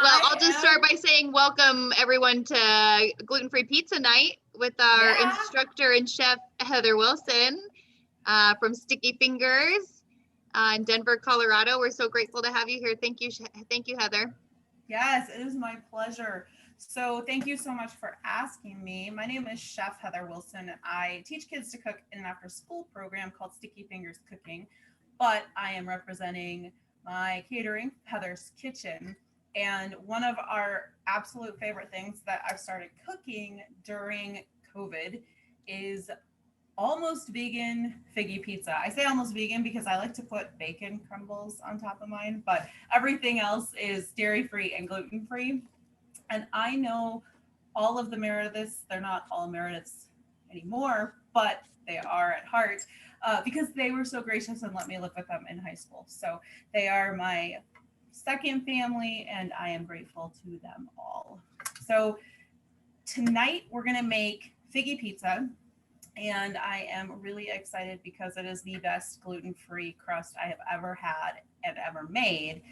Well, I'll just start by saying welcome everyone to Gluten-Free Pizza Night with our instructor and chef, Heather Willson from Sticky Fingers in Denver, Colorado. We're so grateful to have you here. Thank you, Heather. Yes, it is my pleasure. So thank you so much for asking me. My name is Chef Heather Willson. I teach kids to cook in an after-school program called Sticky Fingers Cooking, but I am representing my catering, Heather's Kitchen. And one of our absolute favorite things that I've started cooking during COVID is almost vegan Figgy pizza. I say almost vegan because I like to put bacon crumbles on top of mine, but everything else is dairy-free and gluten-free. And I know all of the Merediths, they're not all Merediths anymore, but they are at heart because they were so gracious and let me live with them in high school. So they are my second family and I am grateful to them all. So tonight we're gonna make Figgy pizza. And I am really excited because it is the best gluten-free crust I have ever had and ever made.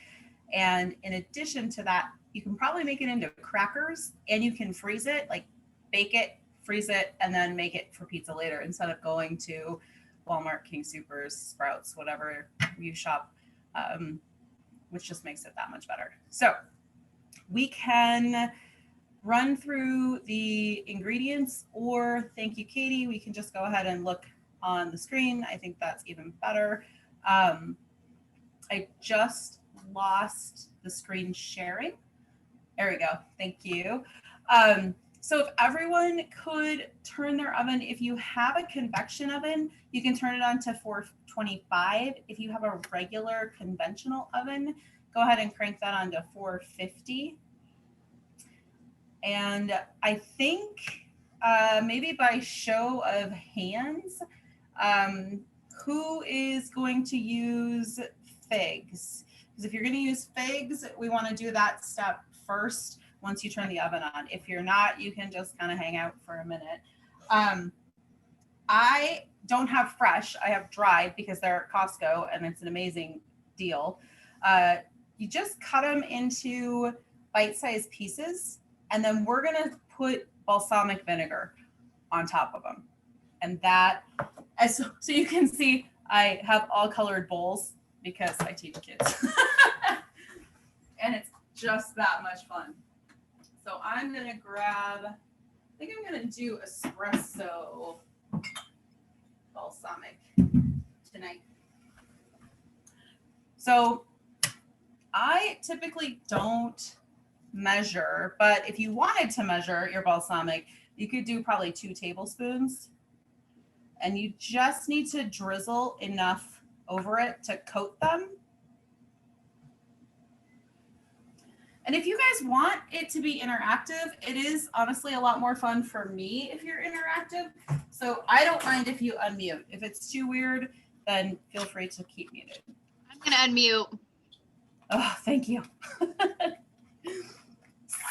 And in addition to that, you can probably make it into crackers and you can freeze it, like bake it, freeze it, and then make it for pizza later instead of going to Walmart, King Soopers, Sprouts, whatever you shop, which just makes it that much better. So we can run through the ingredients, or thank you, Katie, we can just go ahead and look on the screen. I think that's even better. I just lost the screen sharing. There we go. Thank you. So if everyone could turn their oven, if you have a convection oven, you can turn it on to 425. If you have a regular conventional oven, go ahead and crank that on to 450. And I think maybe by show of hands, who is going to use figs? Because if you're going to use figs, we want to do that step first once you turn the oven on. If you're not, you can just kind of hang out for a minute. I don't have fresh. I have dried because they're at Costco and it's an amazing deal. You just cut them into bite-sized pieces. And then we're going to put balsamic vinegar on top of them. And that, so you can see, I have all colored bowls because I teach kids. And it's just that much fun. So I'm going to grab, I think I'm going to do espresso balsamic tonight. So I typically don't measure, but if you wanted to measure your balsamic, you could do probably 2 tablespoons, and you just need to drizzle enough over it to coat them. And if you guys want it to be interactive, it is honestly a lot more fun for me if you're interactive. So I don't mind if you unmute. If it's too weird, then feel free to keep muted. I'm gonna unmute. Oh, thank you.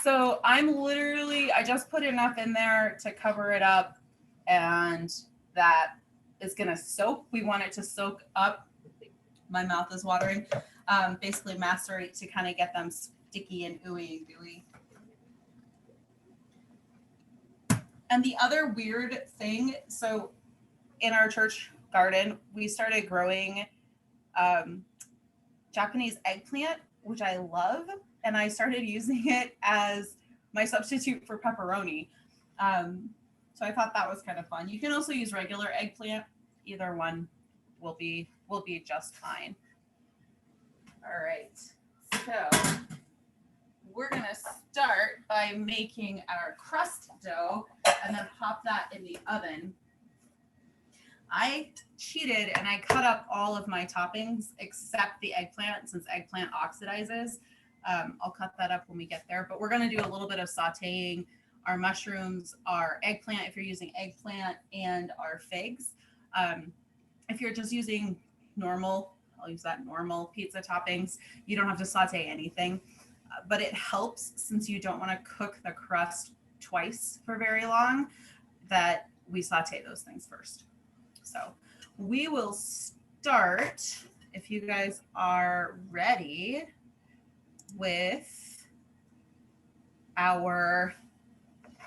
So I just put enough in there to cover it up, and that is gonna soak. We want it to soak up. My mouth is watering. Basically macerate to kind of get them sticky and ooey and gooey. And the other weird thing, so in our church garden, we started growing Japanese eggplant, which I love. And I started using it as my substitute for pepperoni. So I thought that was kind of fun. You can also use regular eggplant. Either one will be just fine. All right, so we're gonna start by making our crust dough and then pop that in the oven. I cheated and I cut up all of my toppings except the eggplant, since eggplant oxidizes. I'll cut that up when we get there, but we're going to do a little bit of sauteing our mushrooms, our eggplant, if you're using eggplant, and our figs. If you're just using normal, I'll use that normal pizza toppings, you don't have to saute anything, but it helps since you don't want to cook the crust twice for very long, that we saute those things first. So we will start, if you guys are ready, with our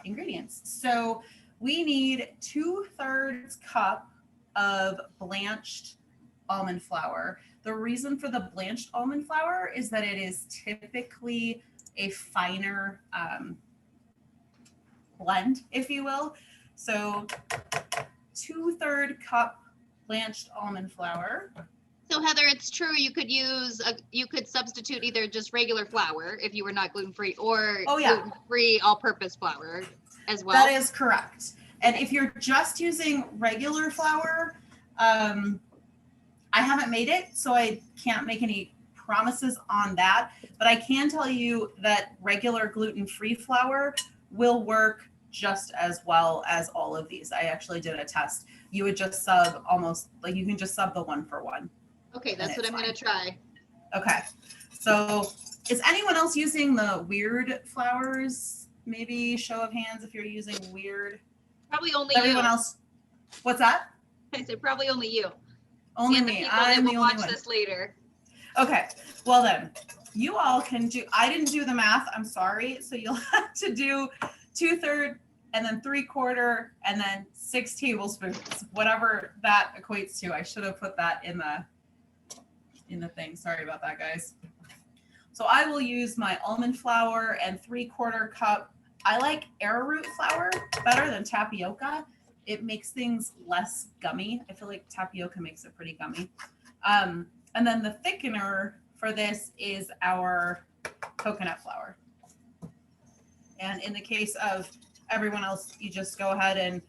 ingredients. So we need 2/3 cup of blanched almond flour. The reason for the blanched almond flour is that it is typically a finer blend, if you will. So 2/3 cup blanched almond flour. So Heather, it's true. You could substitute either just regular flour if you were not gluten-free, or gluten-free all-purpose flour as well. That is correct. And if you're just using regular flour, I haven't made it, so I can't make any promises on that. But I can tell you that regular gluten-free flour will work just as well as all of these. I actually did a test. You would just sub almost, like you can just sub the 1-for-1. Okay, that's what I'm going to try. Okay. So is anyone else using the weird flours? Maybe show of hands if you're using weird. Probably only everyone you. Else. What's that? I said probably only you. Only and me. The people that will watch this later. Okay. Well then, you all can do. I didn't do the math. I'm sorry. So you'll have to do 2/3 and then 3/4 and then 6 tablespoons, whatever that equates to. I should have put that in the thing. Sorry about that, guys. So I will use my almond flour and 3/4 cup. I like arrowroot flour better than tapioca. It makes things less gummy. I feel like tapioca makes it pretty gummy. And then the thickener for this is our coconut flour. And in the case of everyone else, you just go ahead and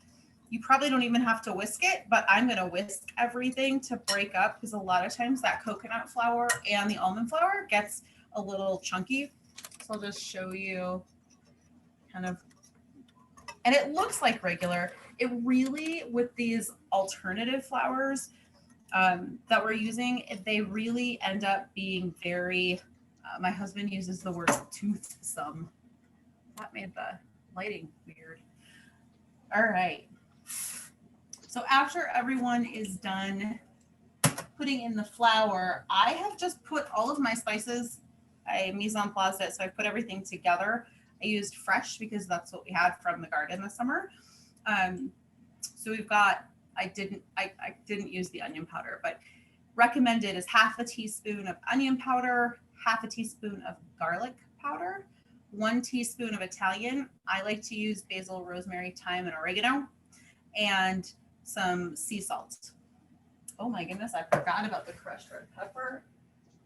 you probably don't even have to whisk it, but I'm going to whisk everything to break up, because a lot of times that coconut flour and the almond flour gets a little chunky. So I'll just show you kind of, and it looks like regular. It really, with these alternative flours that we're using, they really end up being very, my husband uses the word toothsome. That made the lighting weird. All right. So after everyone is done putting in the flour, I have just put all of my spices. I mise en place it, so I put everything together. I used fresh because that's what we had from the garden this summer. So we've got, I didn't use the onion powder, but recommended is 1/2 teaspoon of onion powder, 1/2 teaspoon of garlic powder, 1 teaspoon of Italian. I like to use basil, rosemary, thyme, and oregano, and some sea salt. Oh my goodness, I forgot about the crushed red pepper.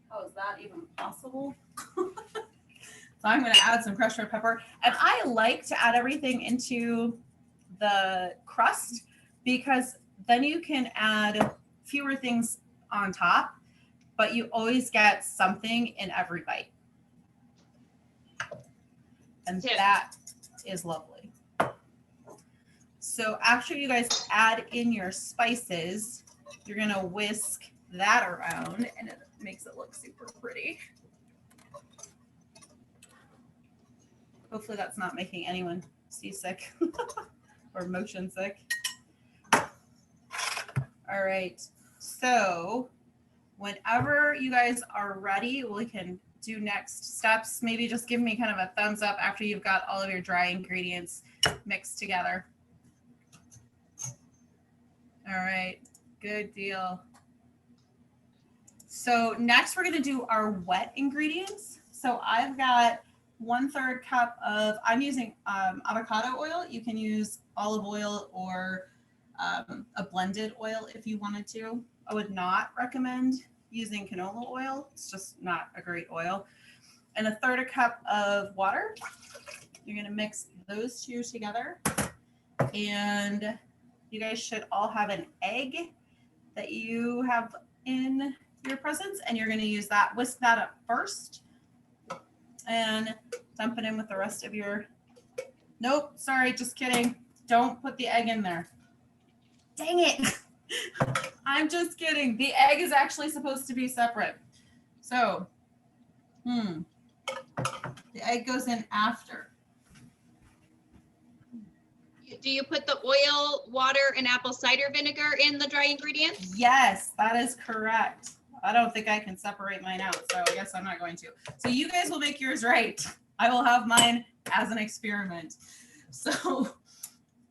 How is that even possible? So I'm going to add some crushed red pepper. And I like to add everything into the crust, because then you can add fewer things on top, but you always get something in every bite. And that is lovely. So after you guys add in your spices, you're going to whisk that around, and it makes it look super pretty. Hopefully that's not making anyone seasick or motion sick. All right. So whenever you guys are ready, we can do next steps. Maybe just give me kind of a thumbs up after you've got all of your dry ingredients mixed together. All right, good deal. So next we're gonna do our wet ingredients. So I've got 1/3 cup of, I'm using avocado oil. You can use olive oil or a blended oil if you wanted to. I would not recommend using canola oil. It's just not a great oil. And 1/3 cup of water. You're gonna mix those two together. And you guys should all have an egg that you have in your presence, and you're gonna use that, whisk that up first and dump it in with the rest of your, nope, sorry, just kidding. Don't put the egg in there. Dang it. I'm just kidding. The egg is actually supposed to be separate. So, the egg goes in after. Do you put the oil, water, and apple cider vinegar in the dry ingredients? Yes, that is correct. I don't think I can separate mine out, so I guess I'm not going to. So you guys will make yours right. I will have mine as an experiment. So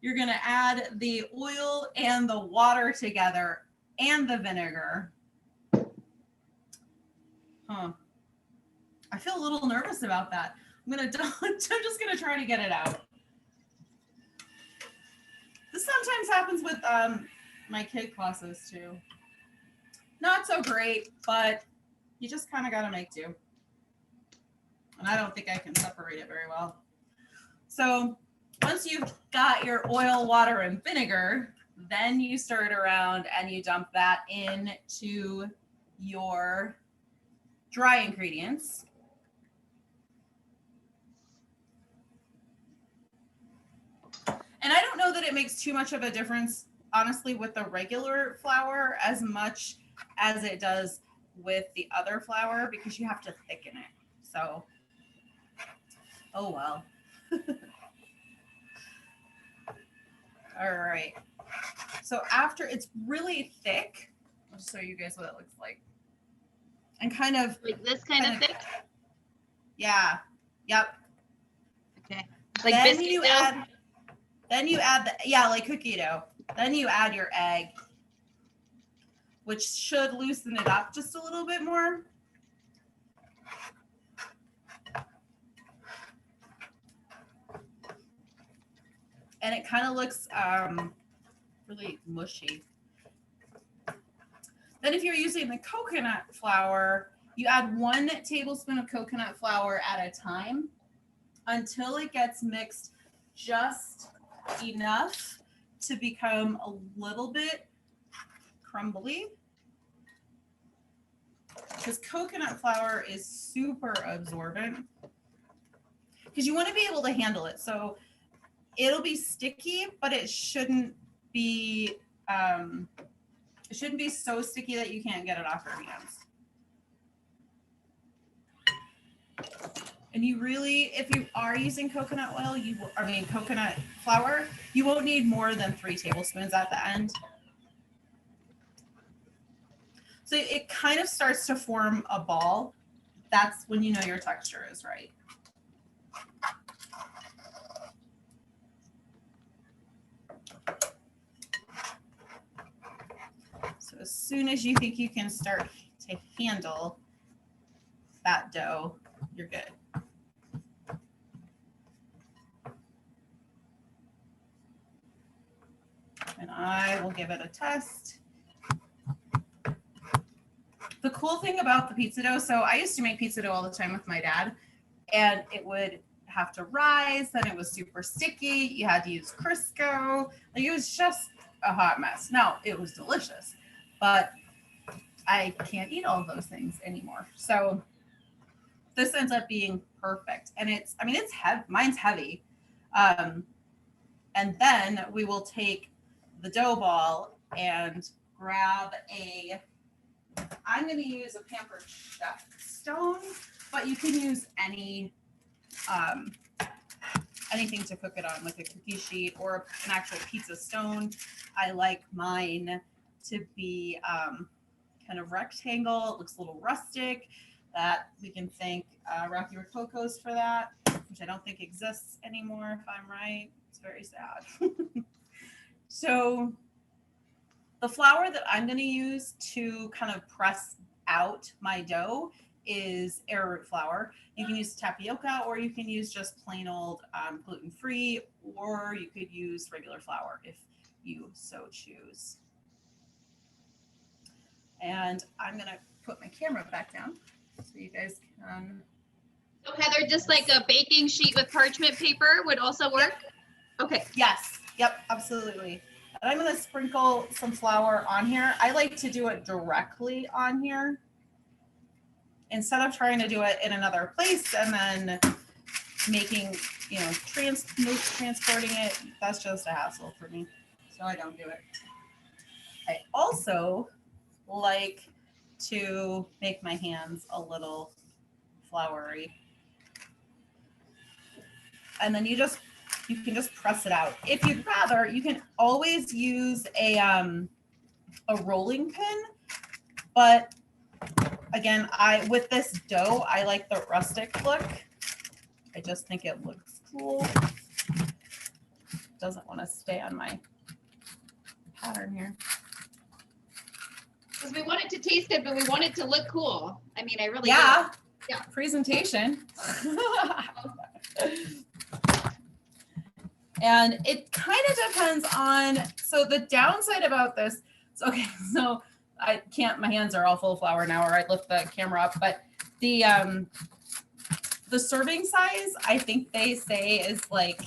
you're going to add the oil and the water together and the vinegar. Huh. I feel a little nervous about that. I'm just going to try to get it out. This sometimes happens with my kid classes too. Not so great, but you just kind of got to make do. And I don't think I can separate it very well. So once you've got your oil, water, and vinegar, then you stir it around and you dump that into your dry ingredients. And I don't know that it makes too much of a difference, honestly, with the regular flour as much as it does with the other flour, because you have to thicken it. So, oh well. All right. So after it's really thick, I'll show you guys what it looks like. And kind of like this kind of thick. Yeah. Yep. Okay. Like then biscuit you dough? add like cookie dough. Then you add your egg, which should loosen it up just a little bit more. And it kind of looks really mushy. Then if you're using the coconut flour, you add 1 tablespoon of coconut flour at a time until it gets mixed just enough to become a little bit crumbly. Because coconut flour is super absorbent. Because you want to be able to handle it. So it'll be sticky, but it shouldn't be so sticky that you can't get it off your hands. And you really, if you are using coconut oil, coconut flour, you won't need more than 3 tablespoons at the end. So it kind of starts to form a ball. That's when you know your texture is right. So as soon as you think you can start to handle that dough, you're good. And I will give it a test. The cool thing about the pizza dough, so I used to make pizza dough all the time with my dad, and it would have to rise, then it was super sticky. You had to use Crisco. Like, it was just a hot mess. Now, it was delicious, but I can't eat all of those things anymore. So this ends up being perfect. And it's heavy. Mine's heavy. And then we will take the dough ball and grab I'm going to use a Pampered Chef stone, but you can use anything to cook it on, like a cookie sheet or an actual pizza stone. I like mine to be kind of rectangle. It looks a little rustic. That we can thank Rocky Rococo's for that, which I don't think exists anymore, if I'm right. It's very sad. So the flour that I'm going to use to kind of press out my dough is arrowroot flour. You can use tapioca, or you can use just plain old gluten-free, or you could use regular flour if you so choose. And I'm going to put my camera back down so you guys can. So Heather, just like a baking sheet with parchment paper would also work? Okay. Yes. Yep, absolutely. And I'm going to sprinkle some flour on here. I like to do it directly on here instead of trying to do it in another place and then making, transporting it. That's just a hassle for me. So I don't do it. I also like to make my hands a little floury. And then you can just press it out. If you'd rather, you can always use a rolling pin. But again, with this dough, I like the rustic look. I just think it looks cool. Doesn't want to stay on my pattern here. Because we want it to taste good, but we want it to look cool. I mean, I really Yeah. do. Yeah. Presentation. And it kind of depends on, so the downside about this, so I can't, my hands are all full of flour now, or I'd lift the camera up, but the serving size, I think they say is like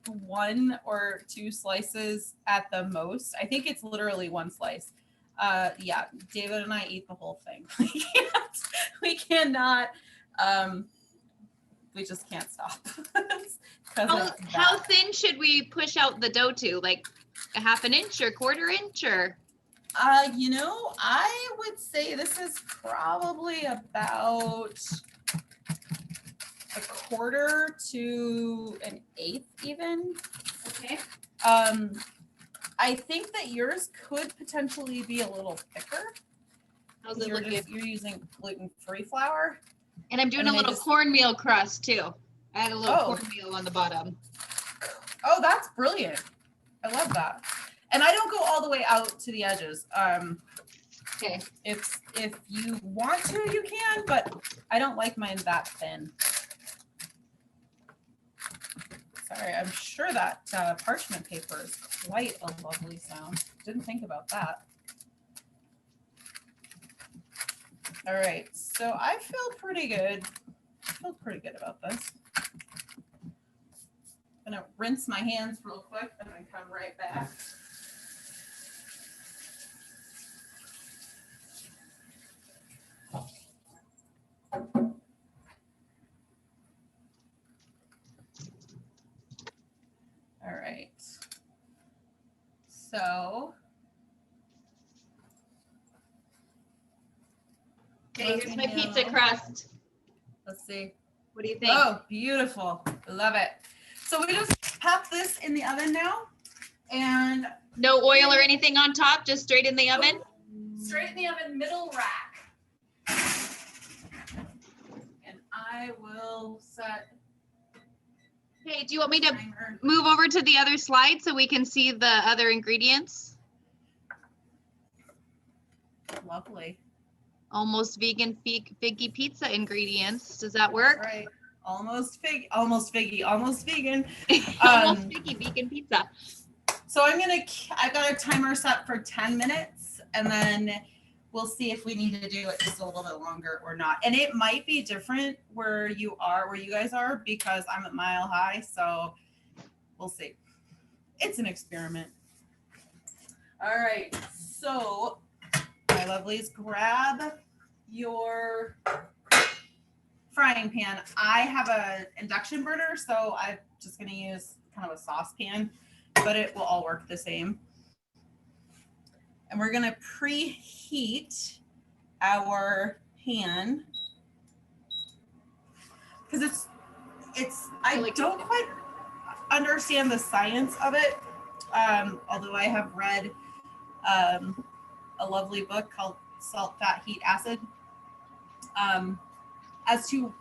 1 or 2 slices at the most. I think it's literally 1 slice. Yeah, David and I eat the whole thing. We cannot, we just can't stop. How thin should we push out the dough to? Like a 1/2 inch or 1/4 inch or? You know, I would say this is probably about 1/4 to 1/8 even. Okay. I think that yours could potentially be a little thicker. How's it looking? You're using gluten-free flour. And I'm doing a little cornmeal crust too. I had a little cornmeal on the bottom. Oh, that's brilliant. I love that. And I don't go all the way out to the edges. Okay. If you want to, you can, but I don't like mine that thin. Sorry, I'm sure that parchment paper is quite a lovely sound. Didn't think about that. All right, so I feel pretty good. I feel pretty good about this. I'm gonna rinse my hands real quick and then come right back. All right. So. Okay, here's my pizza crust. Let's see. What do you think? Oh, beautiful. Love it. So we just pop this in the oven now. And no oil or anything on top, just straight in the oven? Straight in the oven, middle rack. And I will set. Hey, do you want me to move over to the other slide so we can see the other ingredients? Lovely. Almost vegan Figgy pizza ingredients. Does that work? That's right. Almost vegan. Almost vegan vegan pizza. So I've got a timer set for 10 minutes and then we'll see if we need to do it just a little bit longer or not. And it might be different where you guys are, because I'm at Mile High. So we'll see. It's an experiment. All right. So my lovelies, grab your frying pan. I have an induction burner, so I'm just going to use kind of a saucepan, but it will all work the same. And we're going to preheat our pan because I don't quite understand the science of it, although I have read a lovely book called Salt, Fat, Heat, Acid, as to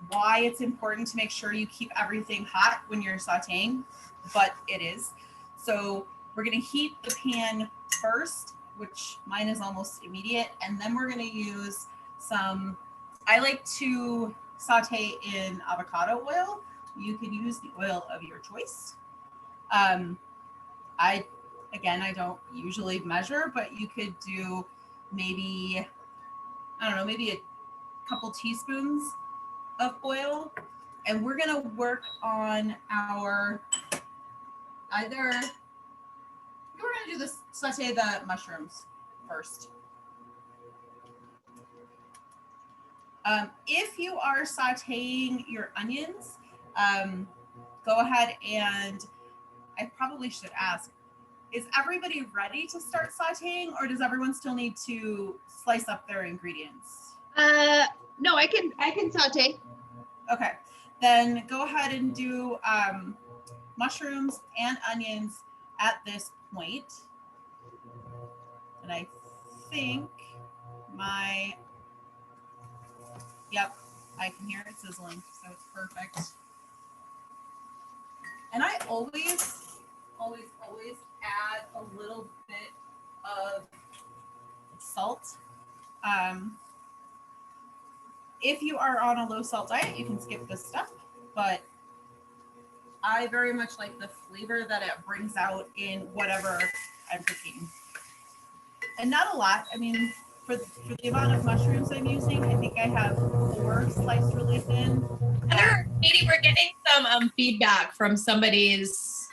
why it's important to make sure you keep everything hot when you're sauteing, but it is. So we're going to heat the pan first, which mine is almost immediate, and then we're going to use some, I like to saute in avocado oil. You can use the oil of your choice. I don't usually measure, but you could do maybe, I don't know, maybe a couple teaspoons of oil. And we're going to work on our we're going to do this, saute the mushrooms first. If you are sauteing your onions, go ahead and I probably should ask, is everybody ready to start sauteing, or does everyone still need to slice up their ingredients? No, I can saute. Okay, then go ahead and do mushrooms and onions at this point. And I think I can hear it sizzling, so it's perfect. And I always add a little bit of salt. If you are on a low salt diet, you can skip this stuff, but I very much like the flavor that it brings out in whatever I'm cooking. And not a lot. I mean, for the amount of mushrooms I'm using, I think I have 4 sliced really thin. Heather, Katie, we're getting some feedback from somebody's.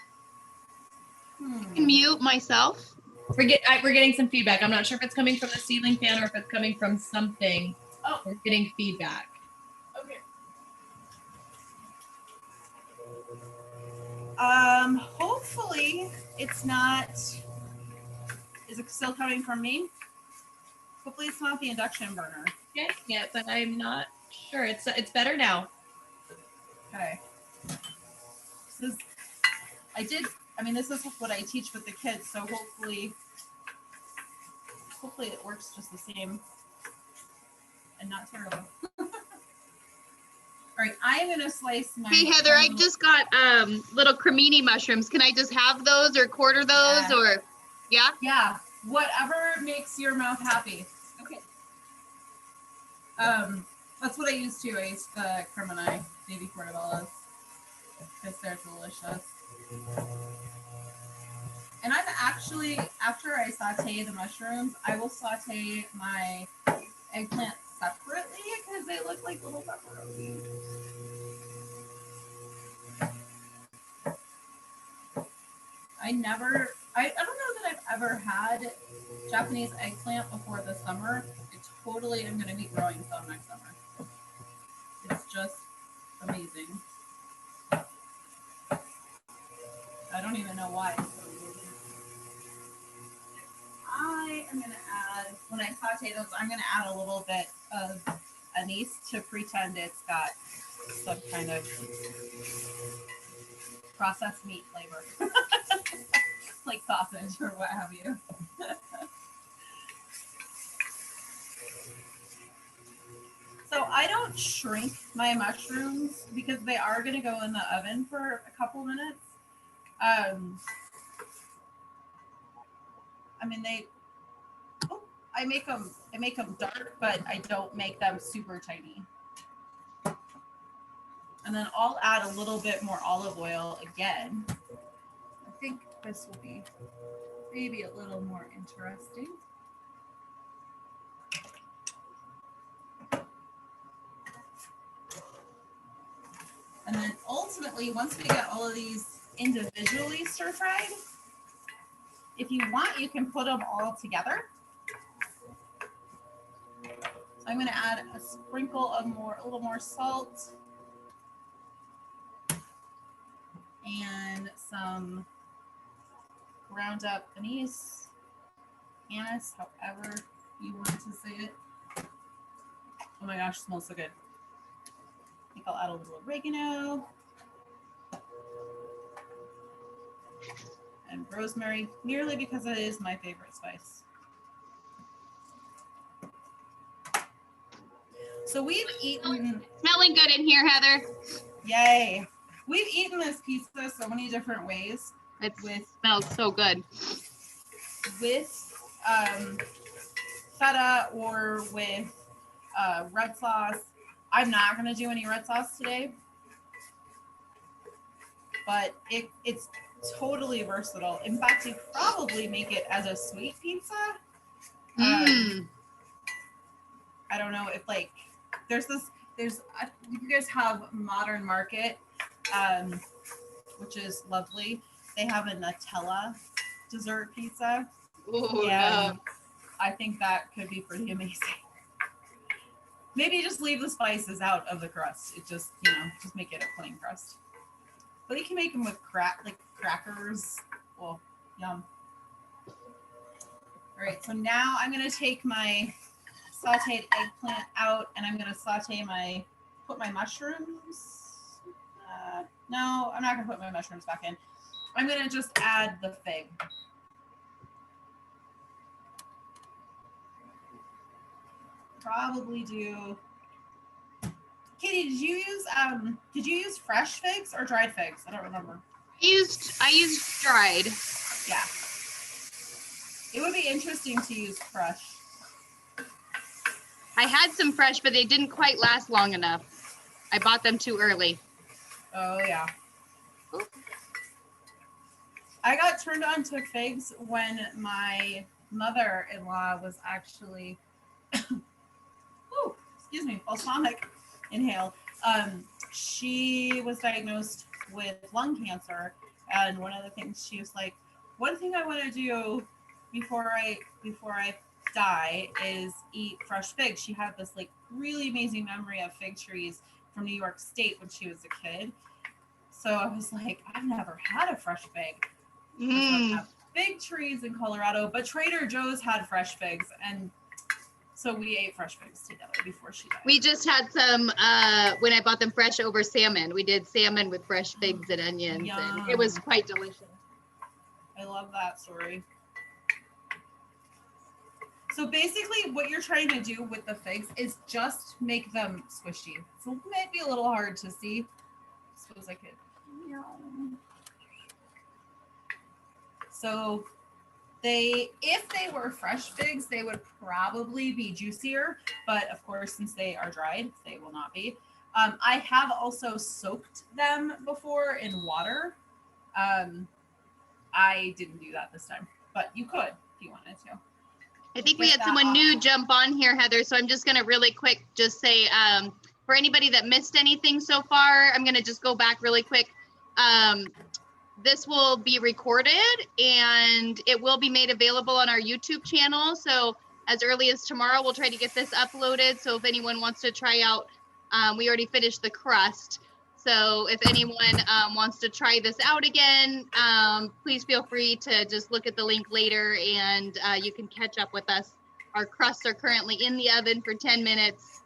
Mute myself. We're getting some feedback. I'm not sure if it's coming from the ceiling fan or if it's coming from something. Oh, we're getting feedback. Okay. Hopefully it's not. Is it still coming from me? Hopefully it's not the induction burner. Okay. Yeah, but I'm not sure. It's better now. Okay. This is what I teach with the kids, so hopefully it works just the same and not terrible. All right, I'm gonna slice my. Hey Heather, I just got little cremini mushrooms. Can I just have those or quarter those or yeah? Yeah, whatever makes your mouth happy. Okay. That's what I used to. I used the cremini baby portobellos because they're delicious. And I'm actually, after I saute the mushrooms, I will saute my eggplant separately because they look like little pepperonis. I don't know that I've ever had Japanese eggplant before this summer. I totally am going to be growing some next summer. It's just amazing. I don't even know why. I am going to add, when I saute those, I'm going to add a little bit of anise to pretend it's got some kind of processed meat flavor. Like sausage or what have you. So I don't shrink my mushrooms because they are going to go in the oven for a couple minutes. I mean, I make them dark, but I don't make them super tiny. And then I'll add a little bit more olive oil again. I think this will be maybe a little more interesting. And then ultimately, once we get all of these individually stir fried, if you want, you can put them all together. So I'm going to add a sprinkle of a little more salt and some ground up anise, however you want to say it. Oh my gosh, it smells so good. I think I'll add a little oregano and rosemary, merely because it is my favorite spice. So we've eaten. Smelling good in here, Heather. Yay. We've eaten this pizza so many different ways. It smells so good. With feta or with red sauce. I'm not going to do any red sauce today, but it's totally versatile. In fact, you probably make it as a sweet pizza. I don't know if you guys have Modern Market, which is lovely. They have a Nutella dessert pizza. Ooh, Yeah, no. I think that could be pretty amazing. Maybe just leave the spices out of the crust. It just make it a plain crust. But you can make them with crackers. Well, yum. All right, so now I'm going to take my sauteed eggplant out and I'm going to put my mushrooms. No, I'm not going to put my mushrooms back in. I'm going to just add the fig. Probably do Katie, did you use fresh figs or dried figs? I don't remember. I used dried. Yeah. It would be interesting to use fresh. I had some fresh, but they didn't quite last long enough. I bought them too early. Oh yeah. I got turned on to figs when my mother-in-law was actually excuse me, balsamic inhale. She was diagnosed with lung cancer, and one of the things she was like, one thing I want to do before I die is eat fresh figs. She had this like really amazing memory of fig trees from New York State when she was a kid. So I was like, I've never had a fresh fig. We have fig trees in Colorado, but Trader Joe's had fresh figs, and so we ate fresh figs together before she died. We just had some when I bought them fresh over salmon. We did salmon with fresh figs and onions, and it was quite delicious. I love that story. So basically what you're trying to do with the figs is just make them squishy. So it might be a little hard to see. I suppose I could. So if they were fresh figs, they would probably be juicier, but of course, since they are dried, they will not be. I have also soaked them before in water. I didn't do that this time, but you could if you wanted to. I think we had someone new jump on here, Heather, so I'm just going to really quick just say, for anybody that missed anything so far, I'm going to just go back really quick. This will be recorded and it will be made available on our YouTube channel. So as early as tomorrow, we'll try to get this uploaded. So if anyone wants to try out, we already finished the crust. So if anyone wants to try this out again, please feel free to just look at the link later and you can catch up with us. Our crusts are currently in the oven for 10 minutes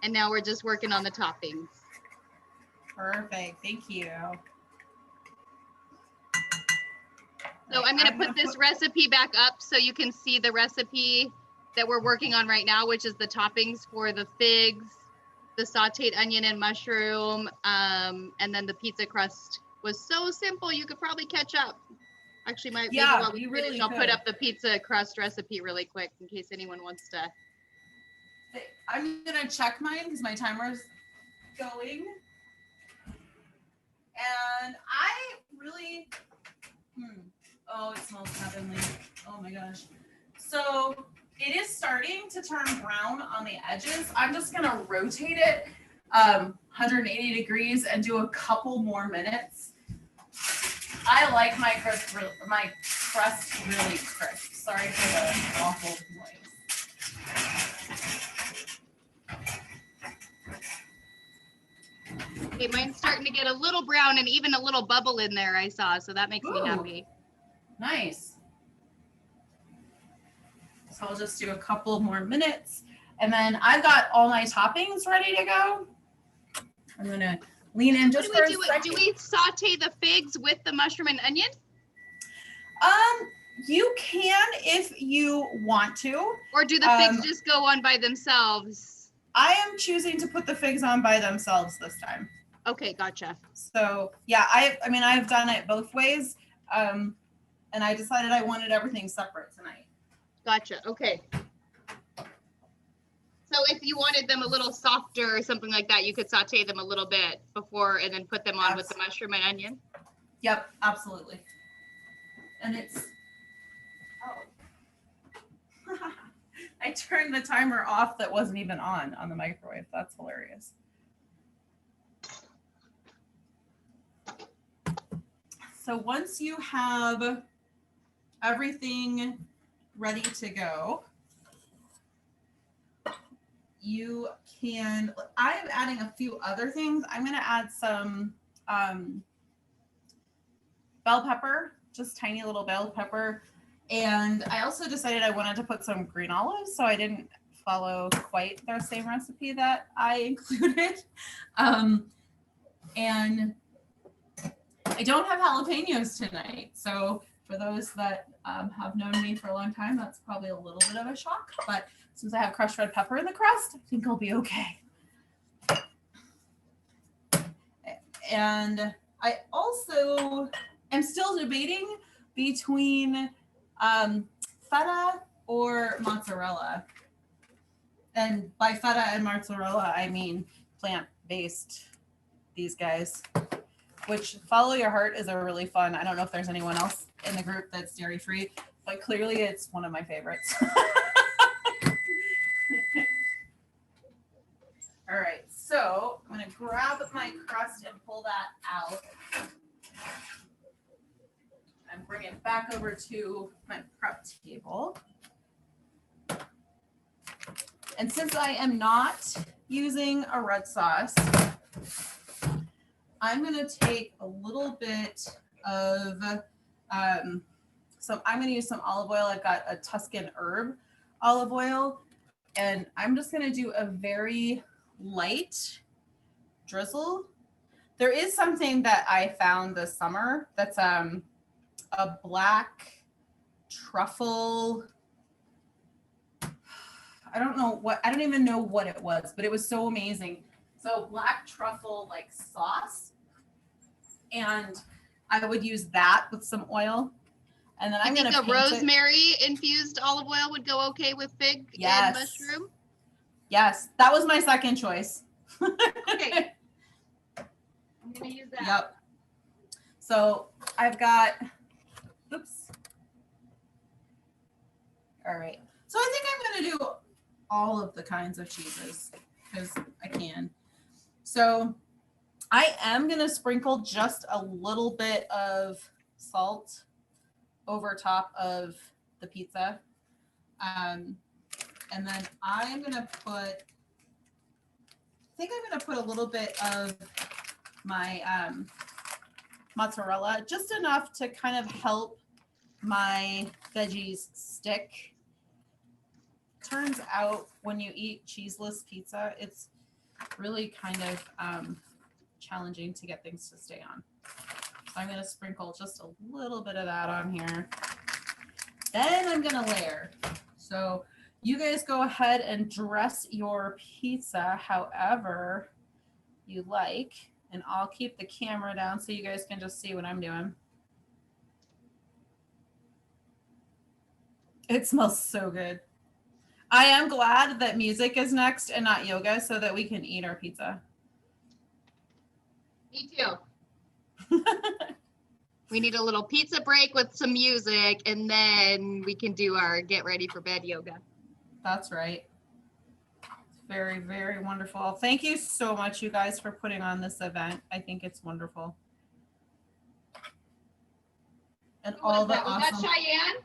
and now we're just working on the toppings. Perfect, thank you. So I'm going to put this recipe back up so you can see the recipe that we're working on right now, which is the toppings for the figs, the sauteed onion and mushroom, and then the pizza crust was so simple you could probably catch up. Actually, maybe while we finish, I'll put up the pizza crust recipe really quick in case anyone wants to. I'm going to check mine because my timer's going. And I really... Oh, it smells heavenly. Oh my gosh. So it is starting to turn brown on the edges. I'm just gonna rotate it 180 degrees and do a couple more minutes. I like my crust really crisp. Sorry for the awful noise. Okay, mine's starting to get a little brown and even a little bubble in there I saw, so that makes me happy. Nice. So I'll just do a couple more minutes and then I've got all my toppings ready to go. I'm gonna lean in just for a second. Do we saute the figs with the mushroom and onion? You can if you want to. Or do the figs just go on by themselves? I am choosing to put the figs on by themselves this time. Okay, gotcha. So yeah, I've done it both ways. And I decided I wanted everything separate tonight. Gotcha. Okay. So if you wanted them a little softer or something like that, you could saute them a little bit before and then put them on with the mushroom and onion? Yep, absolutely. And it's... Oh. I turned the timer off that wasn't even on the microwave. That's hilarious. So once you have everything ready to go, you can, I'm adding a few other things. I'm going to add some bell pepper, just tiny little bell pepper. And I also decided I wanted to put some green olives, so I didn't follow quite the same recipe that I included. And I don't have jalapenos tonight, so for those that have known me for a long time, that's probably a little bit of a shock. But since I have crushed red pepper in the crust, I think I'll be okay. And I also am still debating between feta or mozzarella. And by feta and mozzarella, I mean plant-based, these guys, which Follow Your Heart is a really fun. I don't know if there's anyone else in the group that's dairy-free, but clearly it's one of my favorites. All right, so I'm gonna grab my crust and pull that out and bring it back over to my prep table. And since I am not using a red sauce, I'm gonna take a little bit of I'm gonna use some olive oil. I've got a Tuscan herb olive oil, and I'm just gonna do a very light drizzle. There is something that I found this summer that's a black truffle. I don't even know what it was, but it was so amazing. So black truffle like sauce, and I would use that with some oil. And then I'm going to paint rosemary infused olive oil would go okay with fig and mushroom. Yes, that was my second choice. Okay. I'm going to use that. Yep. So I've got, oops. All right. So I think I'm going to do all of the kinds of cheeses because I can. So I am going to sprinkle just a little bit of salt over top of the pizza. And then I'm going to put, a little bit of my mozzarella, just enough to kind of help my veggies stick. Turns out when you eat cheeseless pizza, it's really kind of challenging to get things to stay on. So I'm going to sprinkle just a little bit of that on here. Then I'm going to layer. So you guys go ahead and dress your pizza however you like, and I'll keep the camera down so you guys can just see what I'm doing. It smells so good. I am glad that music is next and not yoga so that we can eat our pizza. Me too. We need a little pizza break with some music, and then we can do our get ready for bed yoga. That's right. Very, very wonderful. Thank you so much, you guys, for putting on this event. I think it's wonderful. And all the awesome. Was that Cheyenne?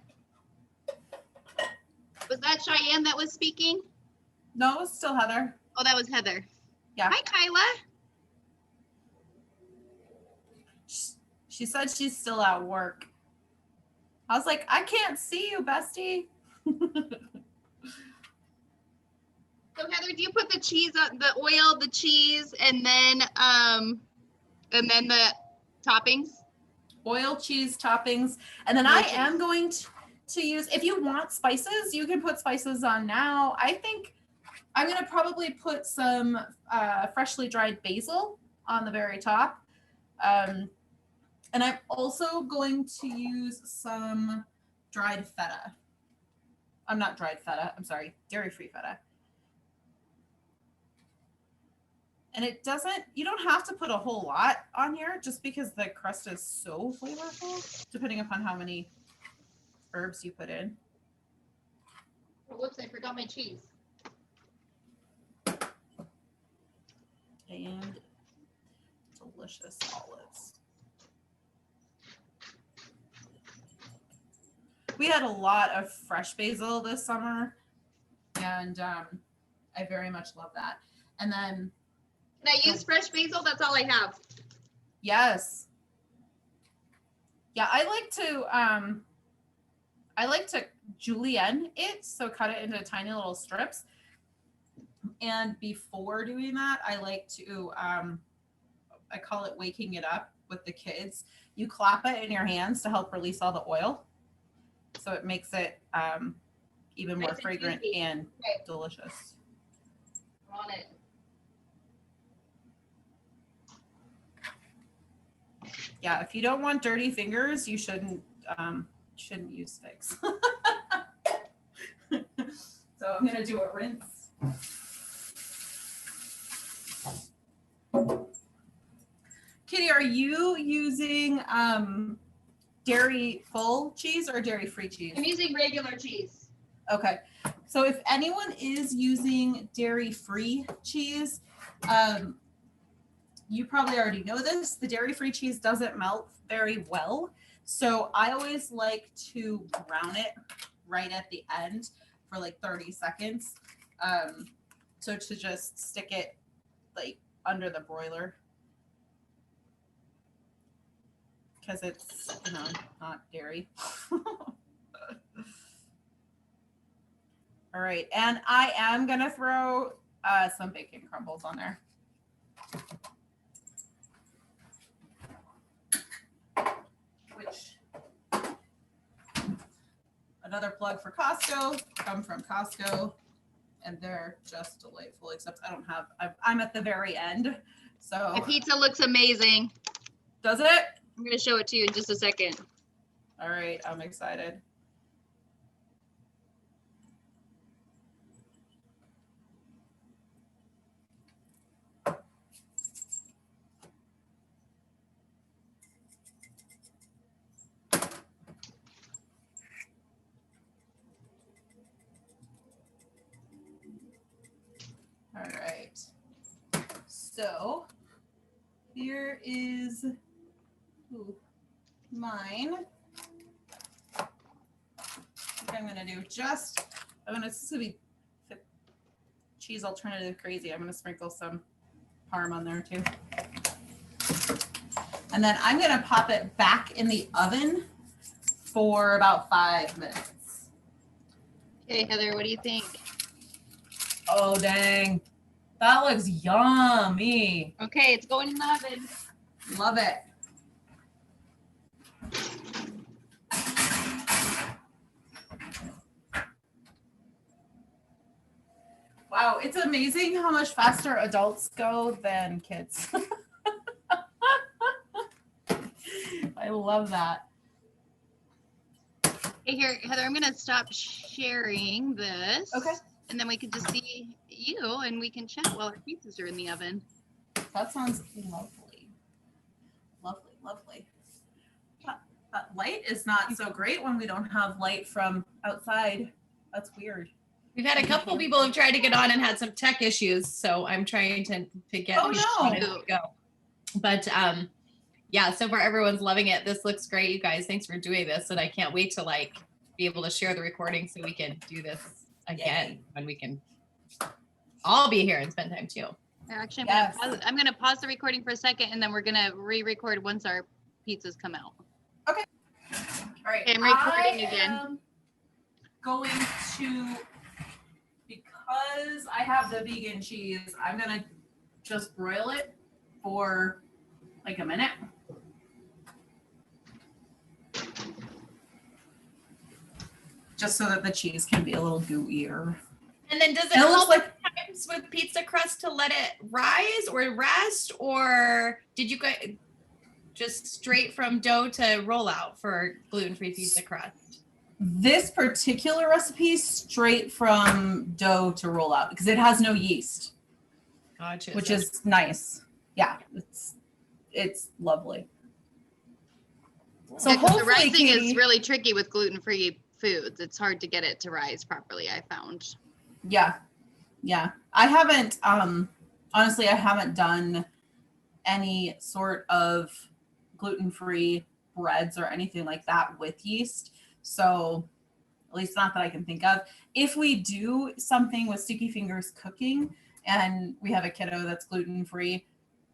Was that Cheyenne that was speaking? No, it was still Heather. Oh, that was Heather. Yeah. Hi, Kyla. She said she's still at work. I was like, I can't see you, bestie. So Heather, do you put the cheese on the oil, the cheese, and then the toppings? Oil, cheese, toppings, and then I am going to use. If you want spices, you can put spices on now. I think I'm going to probably put some freshly dried basil on the very top. And I'm also going to use some dried feta. I'm not dried feta. I'm sorry, dairy-free feta. And it doesn't, you don't have to put a whole lot on here just because the crust is so flavorful, depending upon how many herbs you put in. Oh, whoops, I forgot my cheese. And delicious olives. We had a lot of fresh basil this summer, and I very much love that. And then can I use fresh basil? That's all I have. Yes. Yeah, I like to julienne it, so cut it into tiny little strips. And before doing that, I like to I call it waking it up with the kids. You clap it in your hands to help release all the oil. So it makes it even more fragrant and delicious. On it. Yeah, if you don't want dirty fingers, you shouldn't use figs. So I'm gonna do a rinse. Kitty, are you using dairy full cheese or dairy free cheese? I'm using regular cheese. Okay, so if anyone is using dairy free cheese, you probably already know this. The dairy free cheese doesn't melt very well. So I always like to brown it right at the end for like 30 seconds. So to just stick it like under the broiler. Because it's, you know, not dairy. All right, and I am gonna throw some bacon crumbles on there. Which, another plug for Costco, come from Costco, and they're just delightful, except I don't have, I'm at the very end, so. My pizza looks amazing. Does it? I'm gonna show it to you in just a second. All right, I'm excited. All right, so here is mine. I think I'm gonna do just, this is gonna be cheese alternative crazy. I'm gonna sprinkle some parm on there too. And then I'm gonna pop it back in the oven for about 5 minutes. Okay, Heather, what do you think? Oh, dang. That looks yummy. Okay, it's going in the oven. Love it. Wow, it's amazing how much faster adults go than kids. I love that. Hey, here, Heather, I'm gonna stop sharing this. Okay. And then we can just see you and we can chat while our pizzas are in the oven. That sounds lovely. Lovely, lovely. That light is not so great when we don't have light from outside. That's weird. We've had a couple people who've tried to get on and had some tech issues, so I'm trying to get Oh, no. to go. But yeah, so far everyone's loving it. This looks great, you guys. Thanks for doing this, and I can't wait to like be able to share the recording so we can do this again when we can all be here and spend time too. Actually, Yes. I'm gonna pause the recording for a second, and then we're gonna re-record once our pizzas come out. Okay. All right. Okay, I'm recording again. Going to, because I have the vegan cheese, I'm gonna just broil it for like a minute. Just so that the cheese can be a little gooier. And then does it It looks help like, times with pizza crust to let it rise or rest, or did you guys just straight from dough to roll out for gluten-free pizza crust? this particular recipe straight from dough to roll out because it has no yeast. Gotcha. Which is nice. Yeah, it's lovely. So Yeah, 'cause the hopefully, rising Katie, is really tricky with gluten-free foods. It's hard to get it to rise properly, I found. yeah. I haven't honestly I haven't done any sort of gluten-free breads or anything like that with yeast. So at least not that I can think of. If we do something with Sticky Fingers cooking and we have a kiddo that's gluten-free,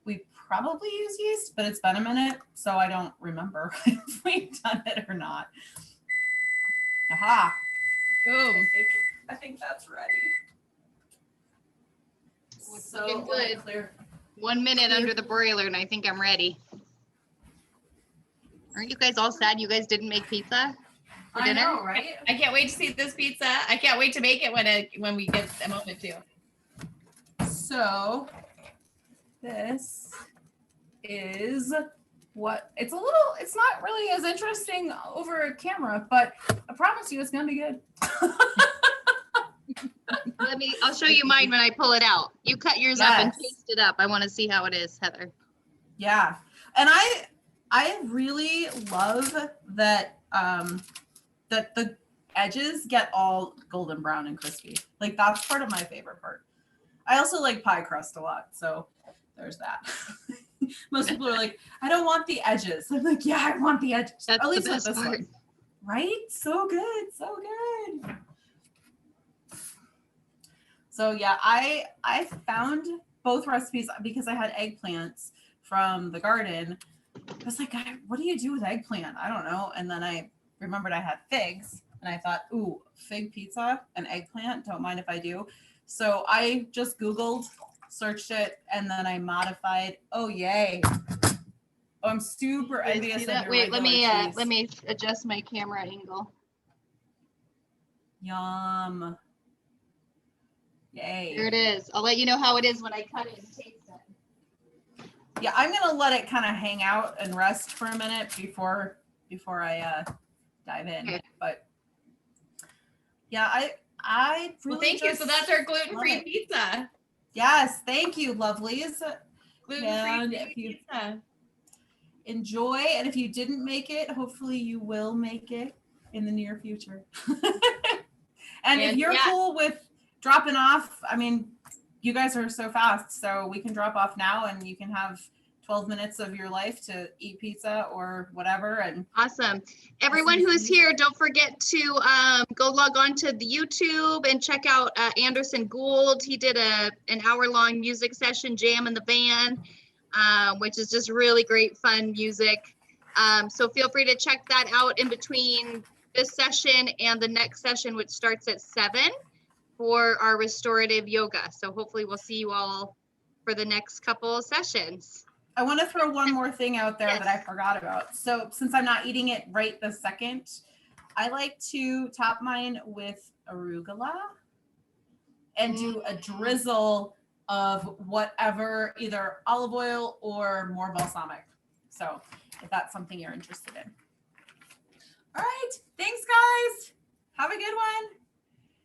we probably use yeast, but it's been a minute, so I don't remember if we've done it or not. Aha. Boom. I think that's ready. It's So looking let me good. clear. 1 minute under the broiler and I think I'm ready. Aren't you guys all sad you guys didn't make pizza for I dinner? know, right? I can't wait to see this pizza. I can't wait to make it when we get a moment to. So this is it's not really as interesting over camera, but I promise you it's gonna be good. I'll show you mine when I pull it out. You cut yours up and taste it up. I want to see how it is, Heather. Yeah. And I really love that that the edges get all golden brown and crispy. Like that's part of my favorite part. I also like pie crust a lot, so there's that. Most people are like, I don't want the edges. I'm like, yeah, I want the edges. That's at least the best with this part. one. Right? So good, so good. So yeah, I found both recipes because I had eggplants from the garden. I was like, what do you do with eggplant? I don't know. And then I remembered I had figs and I thought, ooh, fig pizza and eggplant. Don't mind if I do. So I just Googled, searched it, and then I modified. Oh, yay. Oh, I'm super envious of your Wait, let cheese. me adjust my camera angle. Yum. Yay. There it is. I'll let you know how it is when I cut it and taste it. Yeah, I'm gonna let it kind of hang out and rest for a minute before I dive in. Okay. But yeah, I really Well, thank you. So that's our gluten-free pizza. Yes, thank you, lovelies. Gluten-free pizza. Enjoy, and if you didn't make it, hopefully you will make it in the near future. And if you're cool with dropping off, I mean, you guys are so fast, so we can drop off now and you can have 12 minutes of your life to eat pizza or whatever. And awesome. Everyone who is here, don't forget to go log on to the YouTube and check out Anderson Gould. He did an hour-long music session, Jam in the Van, which is just really great, fun music. So feel free to check that out in between this session and the next session, which starts at 7 for our restorative yoga. So hopefully we'll see you all for the next couple of sessions. I want to throw one more thing out there that I forgot about. So since I'm not eating it right this second, I like to top mine with arugula and do a drizzle of whatever, either olive oil or more balsamic. So if that's something you're interested in. All right. Thanks, guys. Have a good one.